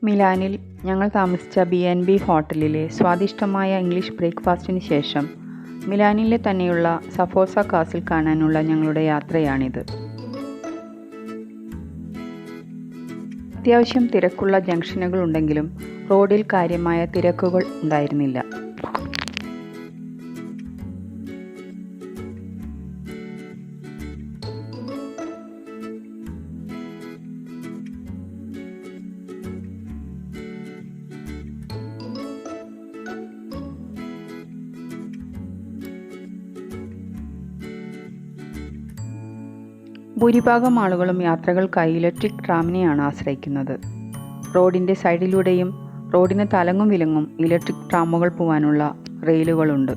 മിലാനിൽ ഞങ്ങൾ താമസിച്ച B&B ഹോട്ടലിലെ സ്വാദിഷ്ടമായ ഇംഗ്ലീഷ് ബ്രേക്ക്ഫാസ്റ്റിന് ശേഷം മിലാനിലെ തന്നെയുള്ള സഫോസ കാസിൽ കാണാനുള്ള ഞങ്ങളുടെ യാത്രയാണിത്. അത്യാവശ്യം തിരക്കുള്ള ജംഗ്ഷനുകൾ ഉണ്ടെങ്കിലും റോഡിൽ കാര്യമായ തിരക്കുകൾ ഉണ്ടായിരുന്നില്ല. ഭൂരിഭാഗം ആളുകളും യാത്രകൾക്കായി ഇലക്ട്രിക് ട്രാമിനെയാണ് ആശ്രയിക്കുന്നത്. റോഡിൻ്റെ സൈഡിലൂടെയും റോഡിന് തലങ്ങും വിലങ്ങും ഇലക്ട്രിക് ട്രാമുകൾ പോകാനുള്ള റെയിലുകളുണ്ട്.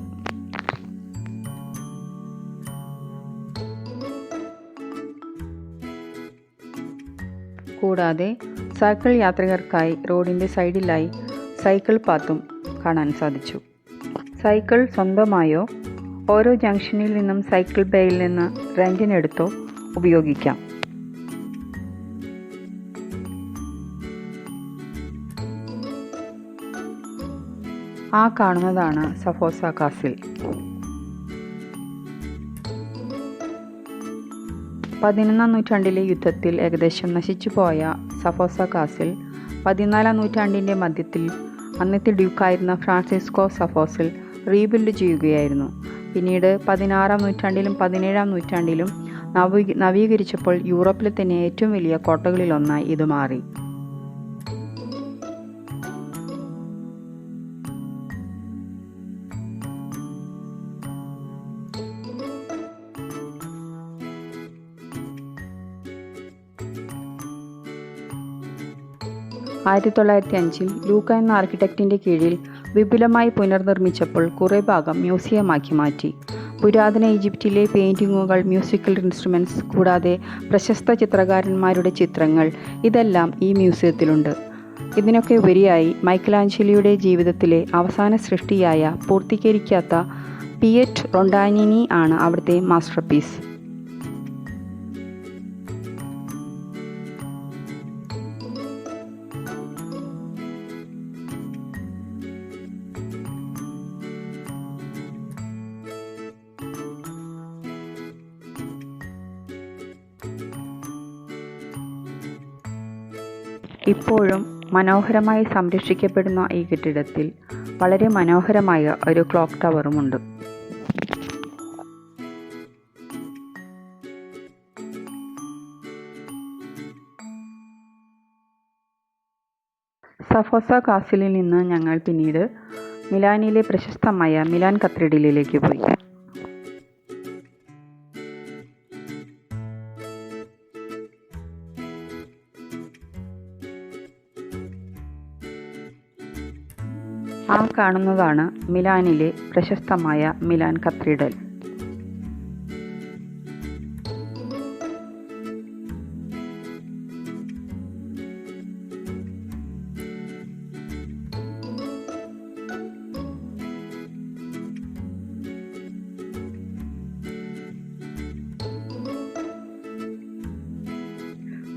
കൂടാതെ സൈക്കിൾ യാത്രികർക്കായി റോഡിൻ്റെ സൈഡിലായി സൈക്കിൾ പാത്തും കാണാൻ സാധിച്ചു. സൈക്കിൾ സ്വന്തമായോ ഓരോ ജംഗ്ഷനിൽ നിന്നും സൈക്കിൾ ബേയിൽ നിന്ന് റെൻറ്റിനെടുത്തോ ഉപയോഗിക്കാം. ആ കാണുന്നതാണ് സഫോസ കാസിൽ. 11ാം നൂറ്റാണ്ടിലെ യുദ്ധത്തിൽ ഏകദേശം നശിച്ചുപോയ സഫോസ കാസിൽ 14ാം നൂറ്റാണ്ടിൻ്റെ മധ്യത്തിൽ അന്നത്തെ ഡ്യൂക്കായിരുന്ന ഫ്രാൻസിസ്കോ സഫോസിൽ റീബിൽഡ് ചെയ്യുകയായിരുന്നു. പിന്നീട് 16ാം നൂറ്റാണ്ടിലും 17ാം നൂറ്റാണ്ടിലും നവീകരിച്ചപ്പോൾ യൂറോപ്പിലെ തന്നെ ഏറ്റവും വലിയ കോട്ടകളിലൊന്നായി ഇത് മാറി. ലൂക്ക എന്ന ആർക്കിടെക്റ്റിൻ്റെ കീഴിൽ വിപുലമായി പുനർനിർമ്മിച്ചപ്പോൾ കുറേ ഭാഗം മ്യൂസിയമാക്കി മാറ്റി. പുരാതന ഈജിപ്തിലെ പെയിൻറ്റിങ്ങുകൾ, മ്യൂസിക്കൽ ഇൻസ്ട്രുമെൻറ്റ്സ്, കൂടാതെ പ്രശസ്ത ചിത്രകാരന്മാരുടെ ചിത്രങ്ങൾ ഇതെല്ലാം ഈ മ്യൂസിയത്തിലുണ്ട്. ഇതിനൊക്കെ ഉപരിയായി മൈക്കലാഞ്ചലോയുടെ ജീവിതത്തിലെ അവസാന സൃഷ്ടിയായ പൂർത്തീകരിക്കാത്ത പിയറ്റ് റൊണ്ടാനിനി ആണ് അവിടുത്തെ മാസ്റ്റർപീസ്. ഇപ്പോഴും മനോഹരമായി സംരക്ഷിക്കപ്പെടുന്ന ഈ കെട്ടിടത്തിൽ വളരെ മനോഹരമായ ഒരു ക്ലോക്ക് ടവറുമുണ്ട്. സഫോസ കാസിലിൽ നിന്ന് ഞങ്ങൾ പിന്നീട് മിലാനിലെ പ്രശസ്തമായ മിലാൻ കത്തീഡ്രലിലേക്ക് പോയി. ആ കാണുന്നതാണ് മിലാനിലെ പ്രശസ്തമായ മിലാൻ കത്തീഡ്രൽ.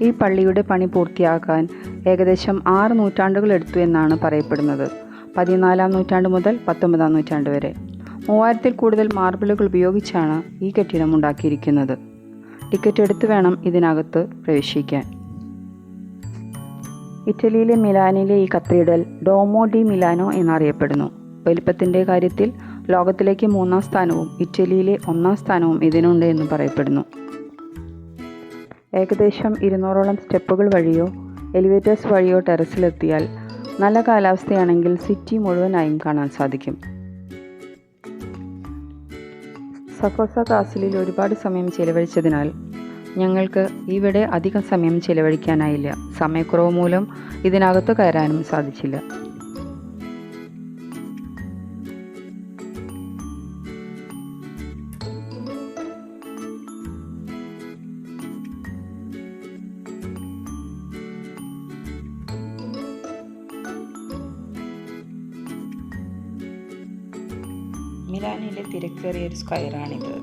ഈ പള്ളിയുടെ പണി പൂർത്തിയാക്കാൻ ഏകദേശം 6 നൂറ്റാണ്ടുകൾ എടുത്തു എന്നാണ് പറയപ്പെടുന്നത്. 14ാം നൂറ്റാണ്ട് മുതൽ 19ാം നൂറ്റാണ്ട് വരെ 3000-ൽ കൂടുതൽ മാർബിളുകൾ ഉപയോഗിച്ചാണ് ഈ കെട്ടിടം ഉണ്ടാക്കിയിരിക്കുന്നത്. ടിക്കറ്റ് എടുത്ത് വേണം ഇതിനകത്ത് പ്രവേശിക്കാൻ. ഇറ്റലിയിലെ മിലാനിലെ ഈ കത്തീഡ്രൽ ഡോമോ ഡി മിലാനോ എന്നറിയപ്പെടുന്നു. വലിപ്പത്തിൻ്റെ കാര്യത്തിൽ ലോകത്തിലേക്ക് 3ാം സ്ഥാനവും ഇറ്റലിയിലെ 1ാം സ്ഥാനവും ഇതിനുണ്ട് എന്ന് പറയപ്പെടുന്നു. ഏകദേശം 200ഓളം സ്റ്റെപ്പുകൾ വഴിയോ എലിവേറ്റേഴ്സ് വഴിയോ ടെറസിലെത്തിയാൽ നല്ല കാലാവസ്ഥയാണെങ്കിൽ സിറ്റി മുഴുവനായും കാണാൻ സാധിക്കും. സഫോസ കാസിലിൽ ഒരുപാട് സമയം ചിലവഴിച്ചതിനാൽ ഞങ്ങൾക്ക് ഇവിടെ അധികം സമയം ചിലവഴിക്കാനായില്ല. സമയക്കുറവ് മൂലം ഇതിനകത്ത് കയറാനും സാധിച്ചില്ല. മിലാനിലെ തിരക്കേറിയ ഒരു സ്ക്വയറാണിത്.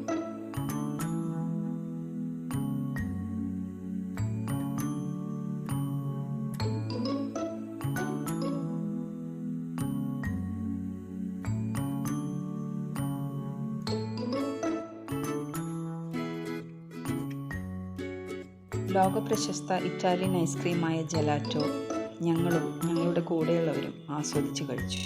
ലോകപ്രശസ്ത ഇറ്റാലിയൻ ഐസ്ക്രീമായ ജലാറ്റോ ഞങ്ങളും ഞങ്ങളുടെ കൂടെയുള്ളവരും ആസ്വദിച്ചു കഴിച്ചു.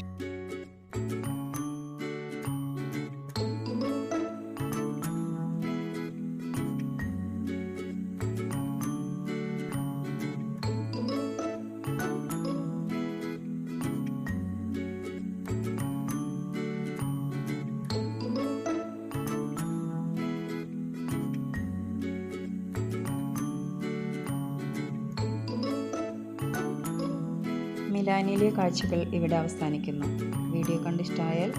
മിലാനിലെ കാഴ്ചകൾ ഇവിടെ അവസാനിക്കുന്നു. വീഡിയോ കണ്ടിഷ്ടമായാൽ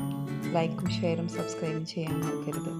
ലൈക്കും ഷെയറും സബ്സ്ക്രൈബും ചെയ്യാൻ മറക്കരുത്.